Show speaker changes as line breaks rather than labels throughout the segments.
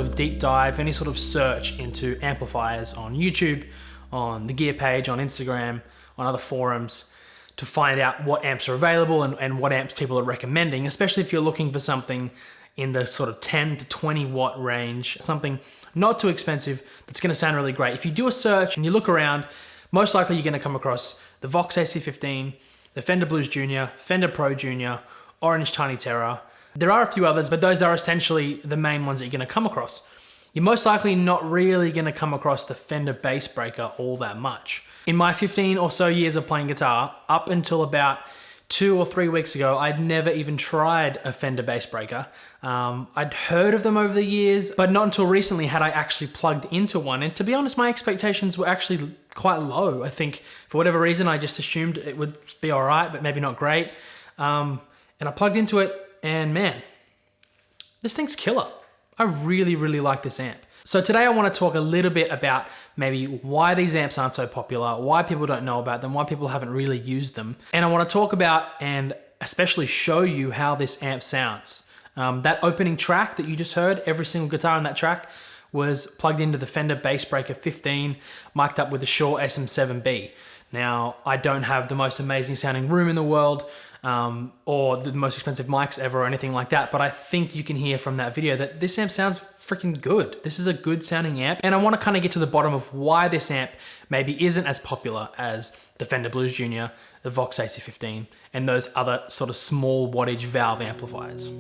of deep dive, any sort of search into amplifiers on YouTube, on the gear page, on Instagram, on other forums, to find out what amps are available and what amps people are recommending, especially if you're looking for something in the sort of 10 to 20 watt range, something not too expensive that's gonna sound really great. If you do a search and you look around, most likely you're gonna come across the Vox AC15, the Fender Blues Junior, Fender Pro Junior, Orange Tiny Terror. There are a few others, but those are essentially the main ones that you're gonna come across. You're most likely not really gonna come across the Fender Bassbreaker all that much. In my 15 or so years of playing guitar, up until about 2 or 3 weeks ago, I'd never even tried a Fender Bassbreaker. I'd heard of them over the years, but not until recently had I actually plugged into one. And to be honest, my expectations were actually quite low. I think for whatever reason, I just assumed it would be all right, but maybe not great. And I plugged into it and man, this thing's killer. I really, really like this amp. So today I want to talk a little bit about maybe why these amps aren't so popular, why people don't know about them, why people haven't really used them. And I want to talk about and especially show you how this amp sounds. That opening track that you just heard, every single guitar on that track was plugged into the Fender Bassbreaker 15, mic'd up with the Shure SM7B. Now, I don't have the most amazing sounding room in the world, or the most expensive mics ever or anything like that, but I think you can hear from that video that this amp sounds freaking good. This is a good sounding amp, and I want to kind of get to the bottom of why this amp maybe isn't as popular as the Fender Blues Junior, the Vox AC15, and those other sort of small wattage valve amplifiers.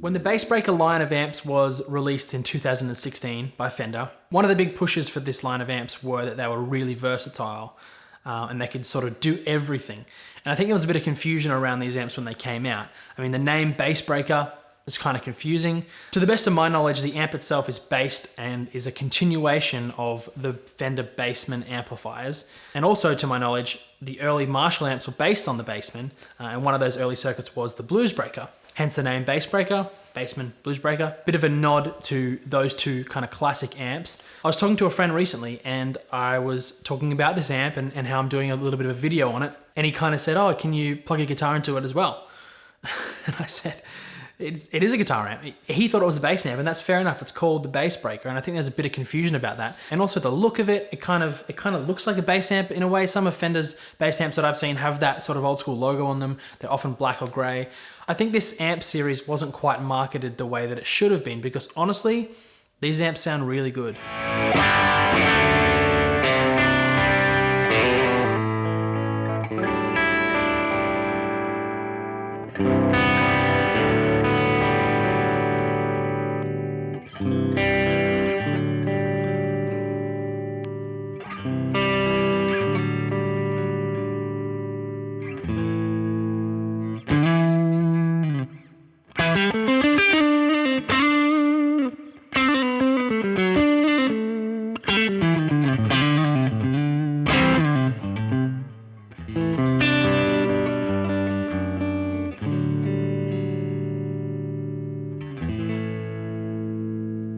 When the Bassbreaker line of amps was released in 2016 by Fender, one of the big pushes for this line of amps were that they were really versatile and they could sort of do everything. And I think there was a bit of confusion around these amps when they came out. I mean, the name Bassbreaker is kind of confusing. To the best of my knowledge, the amp itself is based and is a continuation of the Fender Bassman amplifiers. And also, to my knowledge, the early Marshall amps were based on the Bassman, and one of those early circuits was the Bluesbreaker. Hence the name Bassbreaker, Bassman, Bluesbreaker. Bit of a nod to those two kind of classic amps. I was talking to a friend recently and I was talking about this amp and how I'm doing a little bit of a video on it. And he kind of said, oh, can you plug a guitar into it as well? And I said, it is a guitar amp. He thought it was a bass amp, and that's fair enough. It's called the Bassbreaker, and I think there's a bit of confusion about that. And also the look of it, it kind of looks like a bass amp in a way. Some of Fender's bass amps that I've seen have that sort of old school logo on them. They're often black or gray. I think this amp series wasn't quite marketed the way that it should have been, because honestly, these amps sound really good.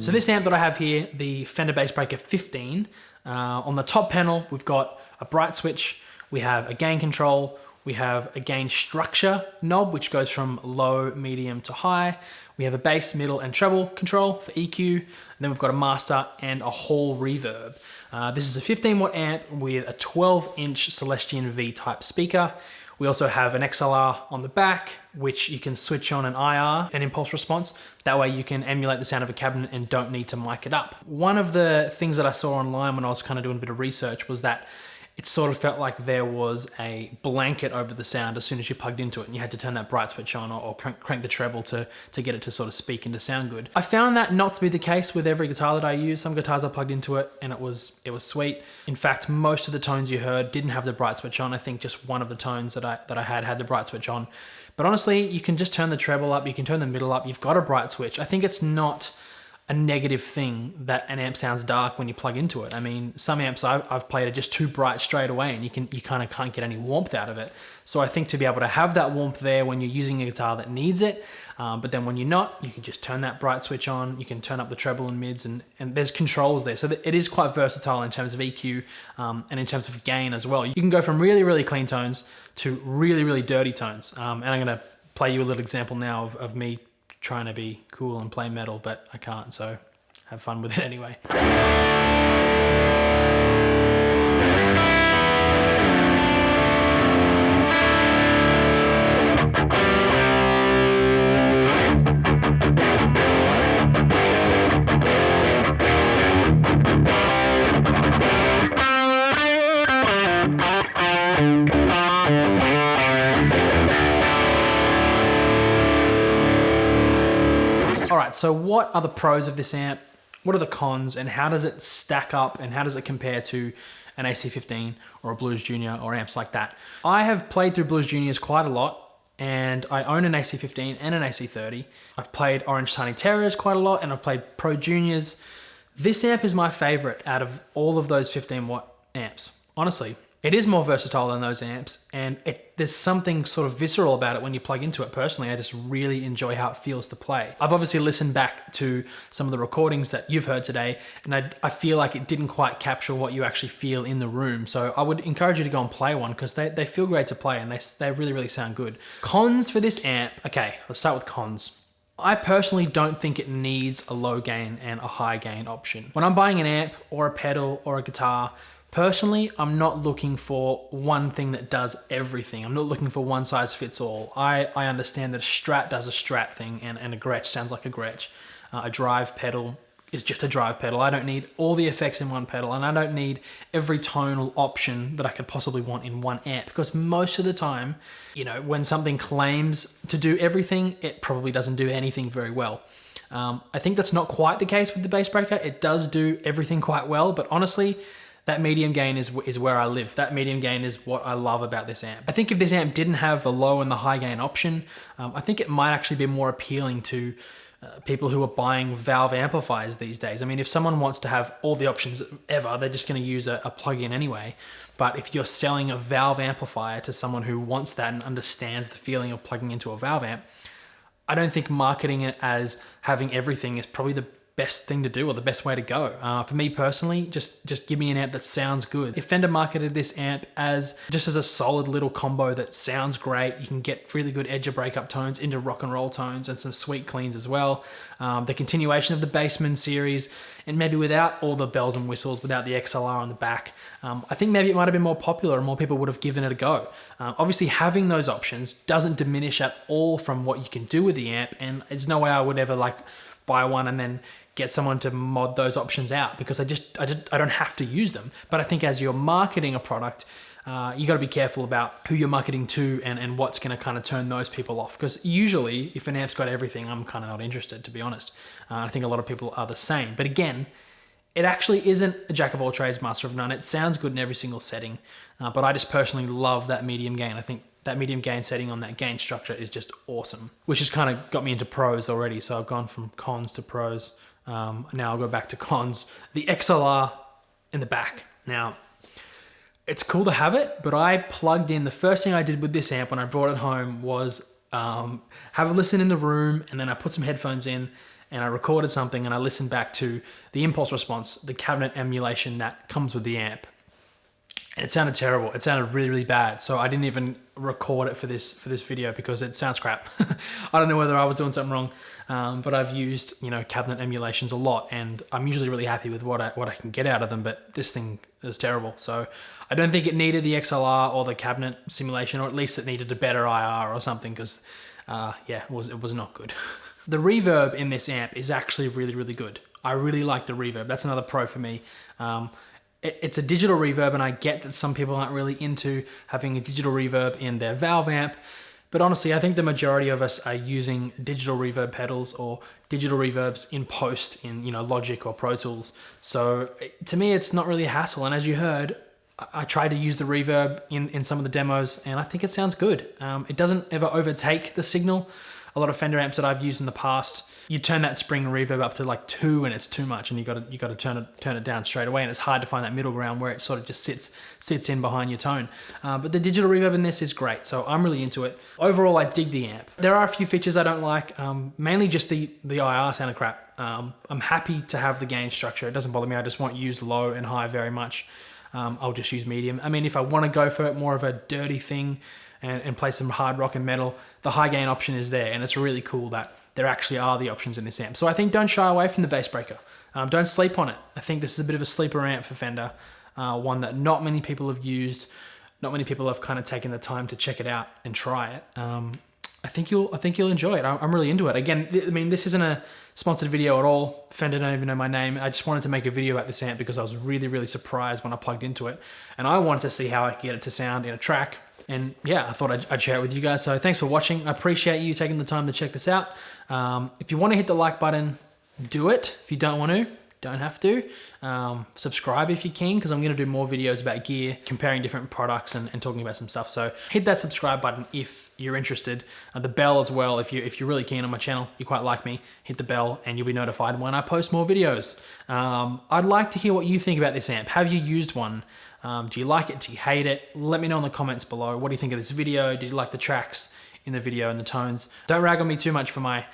So this amp that I have here, the Fender Bassbreaker 15, on the top panel, we've got a bright switch, we have a gain control, we have a gain structure knob, which goes from low, medium to high. We have a bass, middle, and treble control for EQ. And then we've got a master and a hall reverb. This is a 15 watt amp with a 12-inch Celestion V-type speaker. We also have an XLR on the back, which you can switch on an IR, an impulse response. That way you can emulate the sound of a cabinet and don't need to mic it up. One of the things that I saw online when I was kind of doing a bit of research was that it sort of felt like there was a blanket over the sound as soon as you plugged into it, and you had to turn that bright switch on or crank the treble to get it to sort of speak and to sound good. I found that not to be the case with every guitar that I use. Some guitars I plugged into it and it was sweet. In fact, most of the tones you heard didn't have the bright switch on. I think just one of the tones that I had the bright switch on. But honestly, you can just turn the treble up, you can turn the middle up, you've got a bright switch. I think it's not a negative thing that an amp sounds dark when you plug into it. I mean, some amps I've played are just too bright straight away, and you kind of can't get any warmth out of it. So I think to be able to have that warmth there when you're using a guitar that needs it, but then when you're not, you can just turn that bright switch on, you can turn up the treble and mids, and there's controls there. So it is quite versatile in terms of EQ and in terms of gain as well. You can go from really, really clean tones to really, really dirty tones. And I'm gonna play you a little example now of me trying to be cool and play metal, but I can't, so have fun with it anyway. All right, so what are the pros of this amp? What are the cons, and how does it stack up, and how does it compare to an AC15 or a Blues Junior or amps like that? I have played through Blues Juniors quite a lot, and I own an AC15 and an AC30. I've played Orange Tiny Terrors quite a lot, and I've played Pro Juniors. This amp is my favorite out of all of those 15 watt amps, honestly. It is more versatile than those amps, and there's something sort of visceral about it when you plug into it. Personally, I just really enjoy how it feels to play. I've obviously listened back to some of the recordings that you've heard today, and I feel like it didn't quite capture what you actually feel in the room. So I would encourage you to go and play one, because they feel great to play, and they really, really sound good. Cons for this amp. Okay, let's start with cons. I personally don't think it needs a low gain and a high gain option. When I'm buying an amp or a pedal or a guitar, personally, I'm not looking for one thing that does everything. I'm not looking for one size fits all. I understand that a Strat does a Strat thing, and a Gretsch sounds like a Gretsch. A drive pedal is just a drive pedal. I don't need all the effects in one pedal, and I don't need every tonal option that I could possibly want in one amp, because most of the time, you know, when something claims to do everything, it probably doesn't do anything very well. I think that's not quite the case with the Bassbreaker. It does do everything quite well, but honestly, that medium gain is where I live. That medium gain is what I love about this amp. I think if this amp didn't have the low and the high gain option, I think it might actually be more appealing to people who are buying valve amplifiers these days. I mean, if someone wants to have all the options ever, they're just going to use a plug-in anyway. But if you're selling a valve amplifier to someone who wants that and understands the feeling of plugging into a valve amp, I don't think marketing it as having everything is probably the best thing to do, or the best way to go. For me personally, just give me an amp that sounds good. If Fender marketed this amp as just as a solid little combo that sounds great, you can get really good edge of breakup tones into rock and roll tones and some sweet cleans as well. The continuation of the Bassman series, and maybe without all the bells and whistles, without the XLR on the back, I think maybe it might have been more popular and more people would have given it a go. Obviously, having those options doesn't diminish at all from what you can do with the amp, and there's no way I would ever like buy one and then get someone to mod those options out, because I don't have to use them. But I think as you're marketing a product, you got to be careful about who you're marketing to and what's going to kind of turn those people off. Because usually, if an amp's got everything, I'm kind of not interested, to be honest. I think a lot of people are the same. But again, it actually isn't a jack of all trades, master of none. It sounds good in every single setting, but I just personally love that medium gain. I think that medium gain setting on that gain structure is just awesome, which has kind of got me into pros already. So I've gone from cons to pros. Now I'll go back to cons. The XLR in the back. Now, it's cool to have it, but I plugged in, the first thing I did with this amp when I brought it home was have a listen in the room, and then I put some headphones in and I recorded something, and I listened back to the impulse response, the cabinet emulation that comes with the amp. And it sounded terrible. It sounded really, really bad. So I didn't even record it for this video because it sounds crap. I don't know whether I was doing something wrong, but I've used, you know, cabinet emulations a lot, and I'm usually really happy with what I can get out of them. But this thing is terrible. So I don't think it needed the XLR or the cabinet simulation, or at least it needed a better IR or something, because yeah, it was not good. The reverb in this amp is actually really, really good. I really like the reverb. That's another pro for me. it's a digital reverb, and I get that some people aren't really into having a digital reverb in their valve amp. But honestly, I think the majority of us are using digital reverb pedals or digital reverbs in post in, you know, Logic or Pro Tools. So to me, it's not really a hassle. And as you heard, I tried to use the reverb in some of the demos, and I think it sounds good. It doesn't ever overtake the signal. A lot of Fender amps that I've used in the past, you turn that spring reverb up to like 2 and it's too much, and you got to turn it down straight away, and it's hard to find that middle ground where it sort of just sits in behind your tone. But the digital reverb in this is great, so I'm really into it. Overall, I dig the amp. There are a few features I don't like, mainly just the IR sounded crap. I'm happy to have the gain structure. It doesn't bother me. I just won't use low and high very much. I'll just use medium. I mean, if I want to go for it more of a dirty thing and play some hard rock and metal, the high gain option is there, and it's really cool that there actually are the options in this amp. So I think don't shy away from the Bassbreaker. Don't sleep on it. I think this is a bit of a sleeper amp for Fender, one that not many people have used, not many people have kind of taken the time to check it out and try it. I think you'll enjoy it. I'm really into it. Again, I mean, this isn't a sponsored video at all. Fender don't even know my name. I just wanted to make a video about this amp because I was really, really surprised when I plugged into it, and I wanted to see how I could get it to sound in a track. And yeah, I thought I'd share it with you guys. So thanks for watching. I appreciate you taking the time to check this out. If you want to hit the like button, do it. If you don't want to, don't have to. Subscribe if you can, because I'm going to do more videos about gear, comparing different products and talking about some stuff. So hit that subscribe button if you're interested. The bell as well. If you're really keen on my channel, you quite like me, hit the bell and you'll be notified when I post more videos. I'd like to hear what you think about this amp. Have you used one? Do you like it? Do you hate it? Let me know in the comments below. What do you think of this video? Do you like the tracks in the video and the tones? Don't rag on me too much for my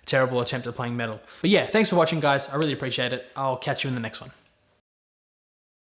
terrible attempt at playing metal. But yeah, thanks for watching, guys. I really appreciate it. I'll catch you in the next one.